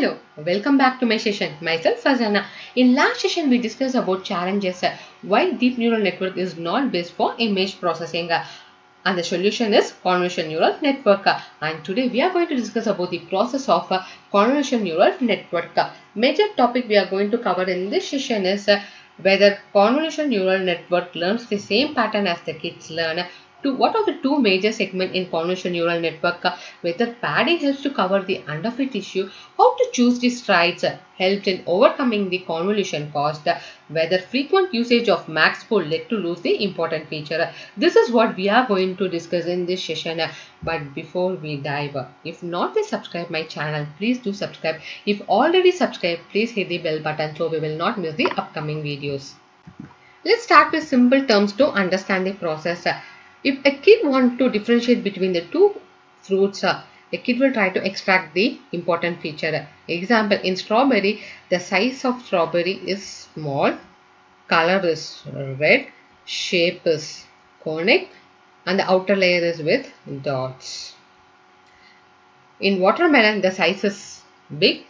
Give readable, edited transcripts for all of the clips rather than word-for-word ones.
Hello, welcome back to my session. Myself Farsana. In last session we discussed about challenges why deep neural network is not best for image processing and the solution is convolutional neural network. And today we are going to discuss about the process of convolutional neural network. Major topic we are going to cover in this session is whether convolutional neural network learns the same pattern as the kids learn. What are the two major segments in convolutional neural network? Whether padding helps to cover the underfit issue, how to choose the strides helped in overcoming the convolution cost, whether frequent usage of max pool led to lose the important feature. This is what we are going to discuss in this session. But before we dive, if not yet subscribe my channel, please do subscribe. If already subscribed, please hit the bell button so we will not miss the upcoming videos. Let's start with simple terms to understand the process. If a kid wants to differentiate between the two fruits, a kid will try to extract the important feature. Example, in strawberry, the size of strawberry is small, color is red, shape is conic, and the outer layer is with dots. In watermelon, the size is big,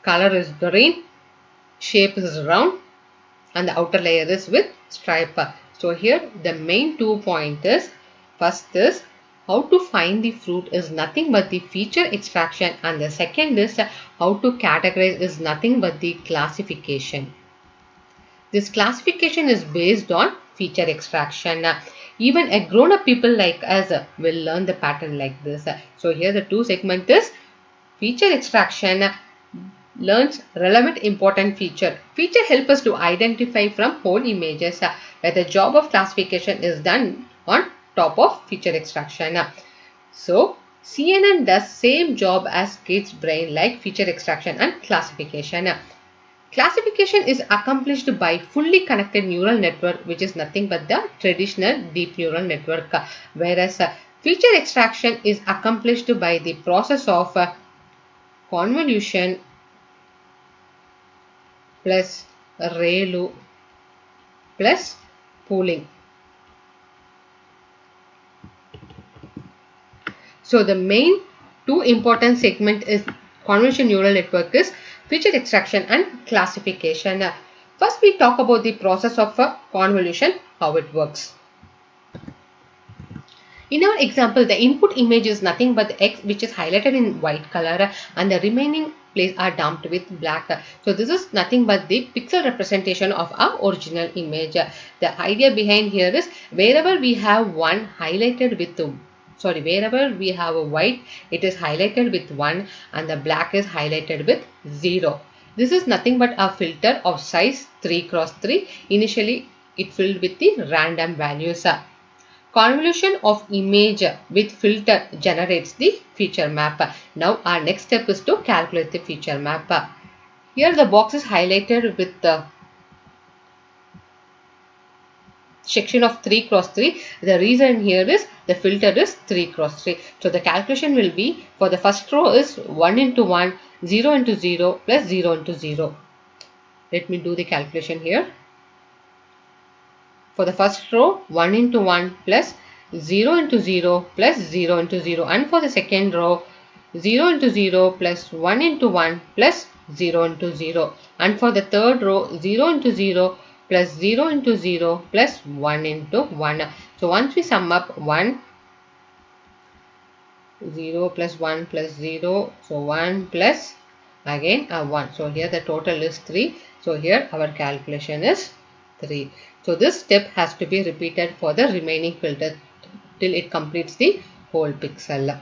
color is green, shape is round, and the outer layer is with stripe. So here the main 2 points is, first is how to find the fruit is nothing but the feature extraction, and the second is how to categorize is nothing but the classification. This classification is based on feature extraction. Even a grown-up people like us will learn the pattern like this. So here the two segment is feature extraction learns relevant important feature. Feature help us to identify from whole images where the job of classification is done on top of feature extraction. So CNN does same job as kids brain like feature extraction and classification. Classification is accomplished by fully connected neural network, which is nothing but the traditional deep neural network, whereas feature extraction is accomplished by the process of convolution plus ReLU plus pooling. So the main two important segment is convolutional neural network is feature extraction and classification. First we talk about the process of convolution, how it works. In our example, the input image is nothing but the X, which is highlighted in white color, and the remaining place are dumped with black. So this is nothing but the pixel representation of our original image. The idea behind here is wherever we have one highlighted with wherever we have a white, it is highlighted with 1 and the black is highlighted with 0. This is nothing but a filter of size 3 cross 3. Initially it filled with the random values. Convolution of image with filter generates the feature map. Now our next step is to calculate the feature map. Here the box is highlighted with the section of 3 cross 3. The reason here is the filter is 3 cross 3. So the calculation will be, for the first row is 1 into 1, 0 into 0 plus 0 into 0. Let me do the calculation here. For the first row, 1 into 1 plus 0 into 0 plus 0 into 0, and for the second row 0 into 0 plus 1 into 1 plus 0 into 0, and for the third row 0 into 0 plus 0 into 0 plus 1 into 1. So once we sum up 1, 0 plus 1 plus 0, so 1 plus again 1. So here the total is 3. So here our calculation is 3. So this step has to be repeated for the remaining filter till it completes the whole pixel.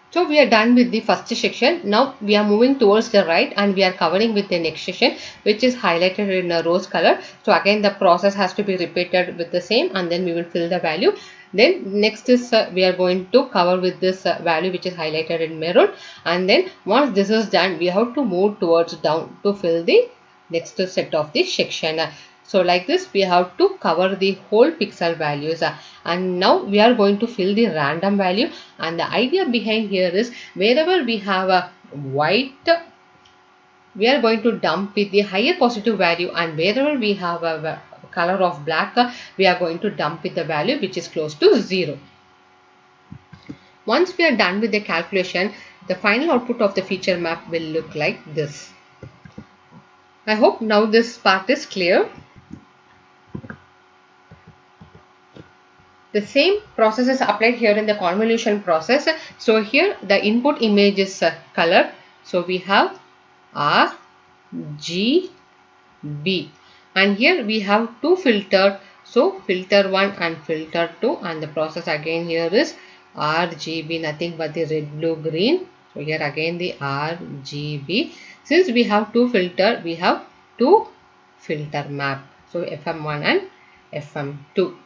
So we are done with the first section. Now we are moving towards the right and we are covering with the next section, which is highlighted in a rose color. So again the process has to be repeated with the same, and then we will fill the value. Then next is we are going to cover with this value which is highlighted in maroon, and then once this is done we have to move towards down to fill the next set of the section. So like this we have to cover the whole pixel values, and now we are going to fill the random value. And the idea behind here is wherever we have a white, we are going to dump with the higher positive value, and wherever we have a color of black, we are going to dump with the value which is close to 0. Once we are done with the calculation, the final output of the feature map will look like this. I hope now this part is clear. The same process is applied here in the convolution process. So here the input image is color. So we have R, G, B, and here we have two filter. So filter 1 and filter 2, and the process again here is RGB, nothing but the red, blue, green. So here again the RGB. Since we have two filter, we have two filter map. So FM1 and FM2.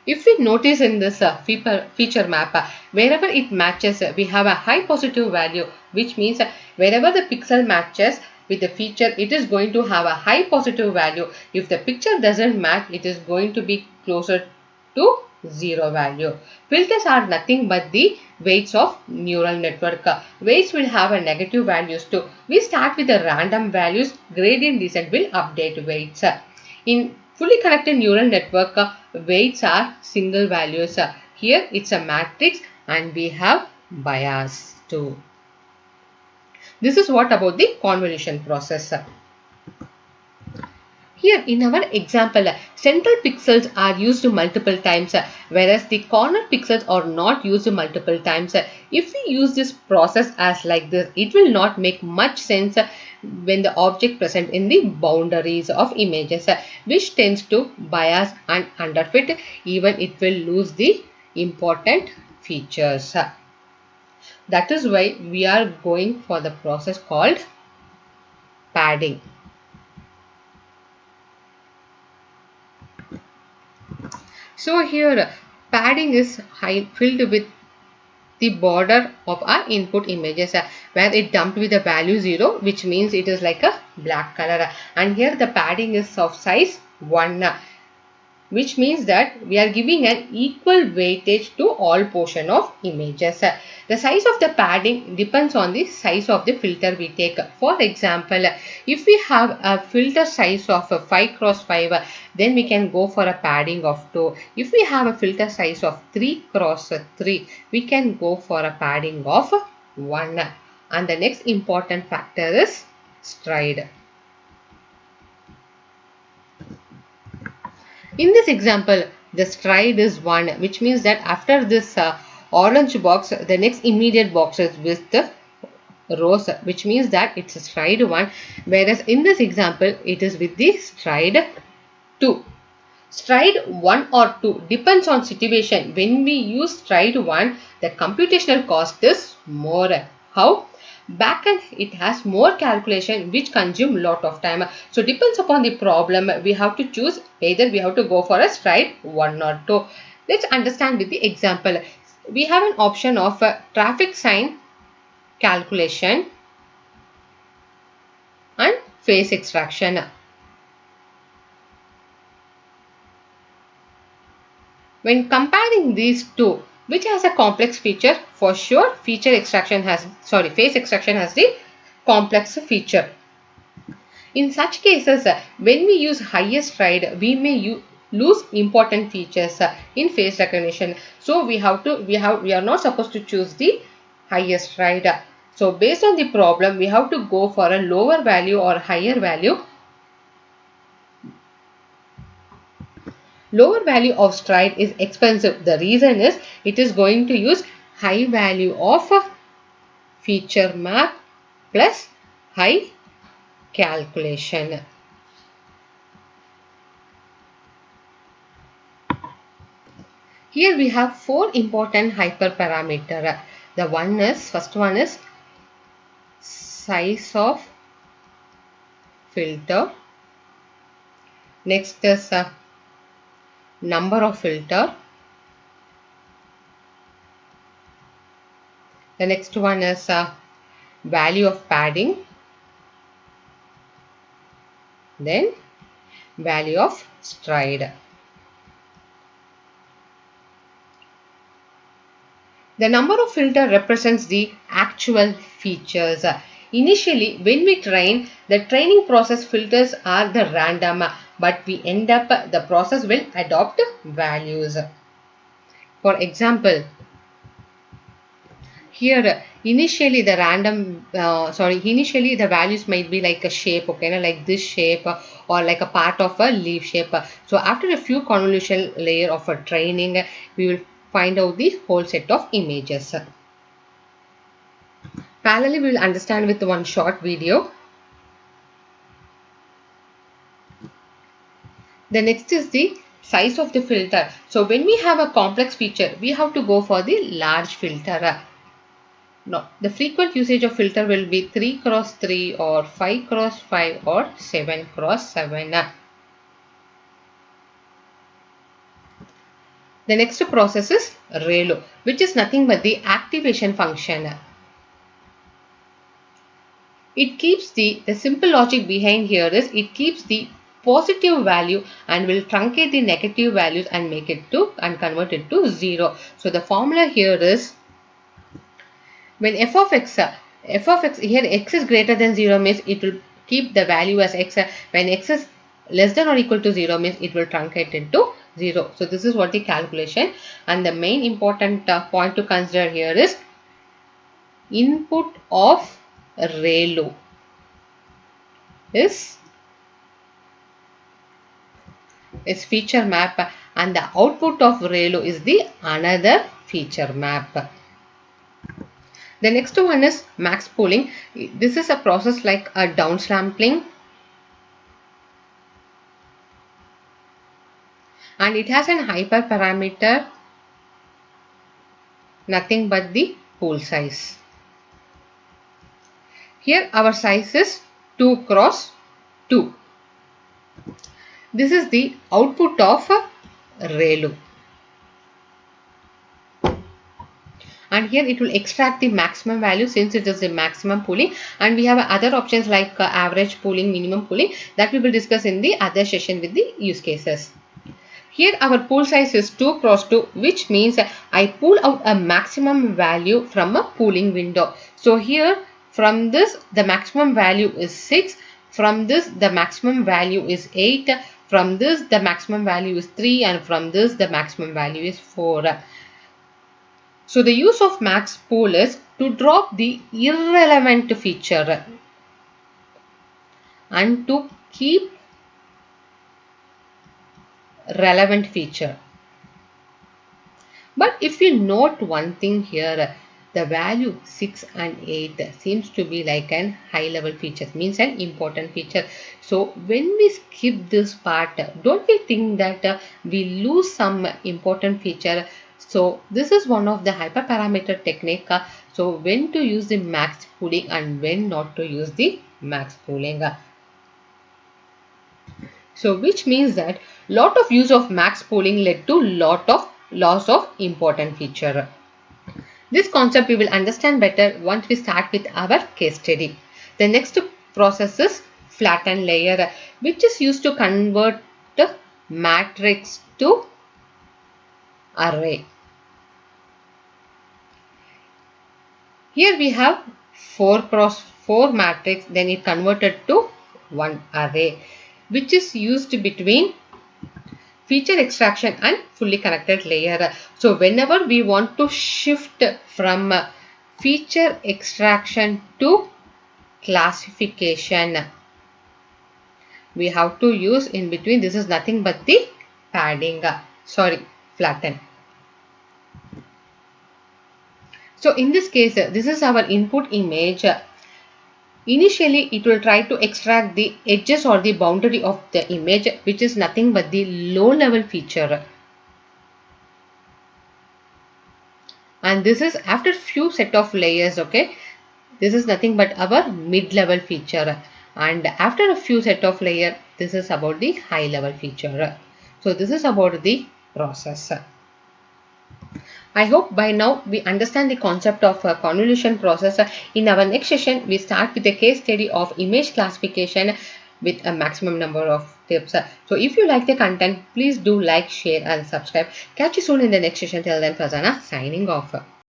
If we notice in this feature map, wherever it matches, we have a high positive value, which means wherever the pixel matches with the feature, it is going to have a high positive value. If the picture doesn't match, it is going to be closer to 0 value. Filters are nothing but the weights of neural network. Weights will have a negative values too. We start with the random values. Gradient descent will update weights. In fully connected neural network, weights are single values. Here it's a matrix and we have bias too. This is what about the convolution process. Here in our example, central pixels are used multiple times, whereas the corner pixels are not used multiple times. If we use this process as like this, it will not make much sense when the object present in the boundaries of images, which tends to bias and underfit. Even it will lose the important features. That is why we are going for the process called padding. So here padding is filled with the border of our input images, where it dumped with the value 0, which means it is like a black color, and here the padding is of size 1, which means that we are giving an equal weightage to all portion of images. The size of the padding depends on the size of the filter we take. For example, if we have a filter size of 5 cross 5, then we can go for a padding of 2. If we have a filter size of 3 cross 3, we can go for a padding of 1. And the next important factor is stride. In this example, the stride is 1, which means that after this orange box, the next immediate box is with the rows, which means that it's a stride 1, whereas in this example, it is with the stride 2. Stride 1 or 2 depends on situation. When we use stride 1, the computational cost is more. How? Backend, it has more calculation which consume lot of time. So depends upon the problem, we have to choose either we have to go for a stride 1 or 2. Let's understand with the example. We have an option of traffic sign calculation and face extraction. When comparing these two, which has a complex feature? For sure, face extraction has the complex feature. In such cases, when we use highest stride, we may lose important features in face recognition. So we are not supposed to choose the highest stride. So based on the problem, we have to go for a lower value or higher value. Lower value of stride is expensive. The reason is it is going to use high value of feature map plus high calculation. Here we have 4 important hyperparameter. First one is size of filter. Next is number of filter. The next one is value of padding. Then value of stride. The number of filter represents the actual features. Initially, when we train, the training process filters are the random, but we end up the process will adopt values. For example, here initially the initially the values might be like a shape, okay, like this shape or like a part of a leaf shape. So after a few convolution layer of a training, we will find out the whole set of images. Parallelly, we will understand with one short video. The next is the size of the filter. So when we have a complex feature, we have to go for the large filter. No, the frequent usage of filter will be 3 cross 3 or 5 cross 5 or 7 cross 7. The next process is ReLU, which is nothing but the activation function. It keeps the simple logic behind here is it keeps the positive value and will truncate the negative values and make it to and convert it to 0. So the formula here is when f of x here x is greater than 0 means it will keep the value as x. When x is less than or equal to 0 means it will truncate into 0. So this is what the calculation, and the main important point to consider here is input of ReLU is feature map and the output of ReLU is the another feature map. The next one is max pooling. This is a process like a downsampling, and it has an hyperparameter, nothing but the pool size. Here our size is 2 cross 2. This is the output of ReLU. And here it will extract the maximum value since it is the maximum pooling, and we have other options like average pooling, minimum pooling, that we will discuss in the other session with the use cases. Here our pool size is 2 cross 2, which means I pull out a maximum value from a pooling window. So here from this the maximum value is 6, from this the maximum value is 8, from this the maximum value is 3, and from this the maximum value is 4. So the use of max pool is to drop the irrelevant feature and to keep relevant feature. But if you note one thing here, the value 6 and 8 seems to be like an high level feature, means an important feature. So when we skip this part, don't we think that we lose some important feature? So this is one of the hyperparameter technique. So when to use the max pooling and when not to use the max pooling. So which means that lot of use of max pooling led to lot of loss of important feature. This concept we will understand better once we start with our case study. The next process is flatten layer, which is used to convert the matrix to array. Here we have 4 cross 4 matrix, then it converted to one array, which is used between feature extraction and fully connected layer. So whenever we want to shift from feature extraction to classification, we have to use in between, this is nothing but the padding, flatten. So in this case, this is our input image. Initially, it will try to extract the edges or the boundary of the image, which is nothing but the low level feature. And this is after few set of layers, okay. This is nothing but our mid level feature. And after a few set of layer, this is about the high level feature. So this is about the process. I hope by now we understand the concept of a convolution process. In our next session, we start with a case study of image classification with a maximum number of tips. So if you like the content, please do like, share and subscribe. Catch you soon in the next session. Till then, Farsana signing off.